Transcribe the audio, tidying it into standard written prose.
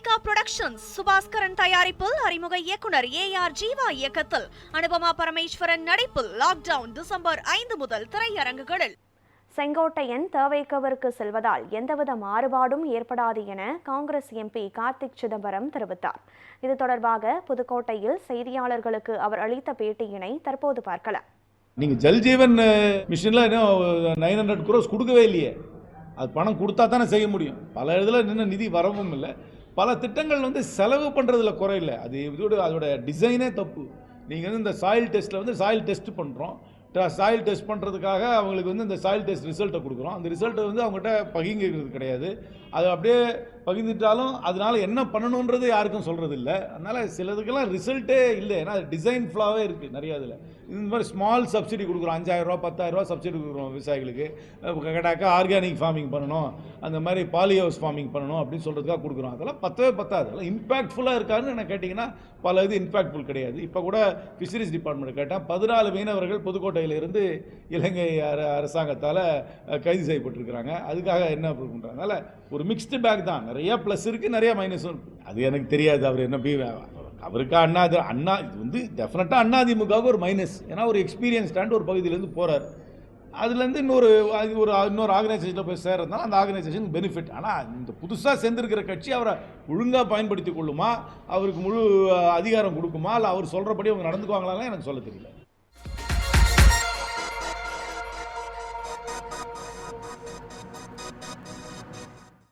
Monica Productions Subaskaran தயாரிப்பில் அறிமுக இயக்குனர் ஏஆர் ஜீவா இயக்கத்தில் அனுபமா பரமேஸ்வரன் நடிப்பில் லாக்டவுன் டிசம்பர் 5 முதல் திரையரங்குகளில். செங்கோட்டையன் தவேகவிற்கு செல்வதால் எந்தவித மாறுபாடும் ஏற்படாது என காங்கிரஸ் எம்பி கார்த்திக் சிதம்பரம் தெரிவித்தார். இது தொடர்பாக புதுக்கோட்டையில் செய்தியாளர்களுக்கு அவர் அளித்த பேட்டியினை தற்போது பார்க்கலாம். நீங்க ஜல்ஜீவன் மிஷின்ல 900 crores கொடுக்கவே இல்லையே. அது பணம் கொடுத்தா தானே செய்ய முடியும். பல இதில் இன்னும் நிதி வரவும் இல்லை. பல திட்டங்கள் செலவு பண்ணுறதுல குறை இல்லை. அதோட டிசைனே தப்பு. நீங்கள் இந்த சாயில் டெஸ்ட்டில் சாயில் டெஸ்ட் பண்ணுறோம். சாயில் டெஸ்ட் பண்ணுறதுக்காக அவங்களுக்கு இந்த சாயில் டெஸ்ட் ரிசல்ட்டை கொடுக்குறோம். அந்த ரிசல்ட்டை அவங்ககிட்ட பகிர்கிறது கிடையாது. அது அப்படியே பகிர்ந்துட்டாலும் அதனால என்ன பண்ணணுன்றது யாருக்கும் சொல்கிறது இல்லை. அதனால் சிலதுக்கெல்லாம் ரிசல்ட்டே இல்லை. ஏன்னா அது டிசைன் ஃப்ளாவே இருக்குது நிறையா. இதில் இந்த மாதிரி ஸ்மால் சப்சிடி கொடுக்குறோம். 5000 ரூபா 10,000 ரூபா சப்சிடி கொடுக்குறோம் விவசாயிகளுக்கு. கேட்டாக்கா ஆர்கானிக் ஃபார்மிங் பண்ணணும், அந்த மாதிரி பாலி ஹவுஸ் ஃபார்மிங் பண்ணணும் அப்படின்னு சொல்கிறதுக்காக கொடுக்குறோம். அதெல்லாம் பத்தாது. அதெல்லாம் இம்பாக்ட்ஃபுல்லாக இருக்காருன்னு என்ன கேட்டிங்கன்னா பல இது இம்பாக்ட்ஃபுல் கிடையாது. இப்போ கூட ஃபிஷரிஸ் டிபார்ட்மெண்ட் கேட்டால் 14 மீனவர்கள் புதுக்கோட்டையிலிருந்து இலங்கை அரசாங்கத்தால் கைது செய்யப்பட்டிருக்கிறாங்க. அதுக்காக என்ன பண்ணுறாங்க? அதனால் ஒரு மிக்ஸ்டு பேக் தான். நிறைய ப்ளஸ் இருக்குது, நிறைய மைனஸும் இருக்குது. அது எனக்கு தெரியாது. அவர் என்ன அவருக்கு அண்ணா இது டெஃபினட்டாக அதிமுகவுக்கு ஒரு மைனஸ். ஏன்னா ஒரு எக்ஸ்பீரியன்ஸ்டாண்ட் ஒரு பகுதியிலேருந்து போகிறார். அதுலேருந்து இன்னொரு ஆர்கனைசேஷனில் போய் சேர்றதுனால அந்த ஆர்கனைசேஷன் பெனிஃபிட். ஆனால் இந்த புதுசாக சேர்ந்துருக்கிற கட்சி அவரை ஒழுங்காக பயன்படுத்தி கொள்ளுமா, அவருக்கு முழு அதிகாரம் கொடுக்குமா, இல்லை அவர் சொல்கிறபடி அவங்க நடந்துக்குவாங்களான்னு எனக்கு சொல்ல தெரியல.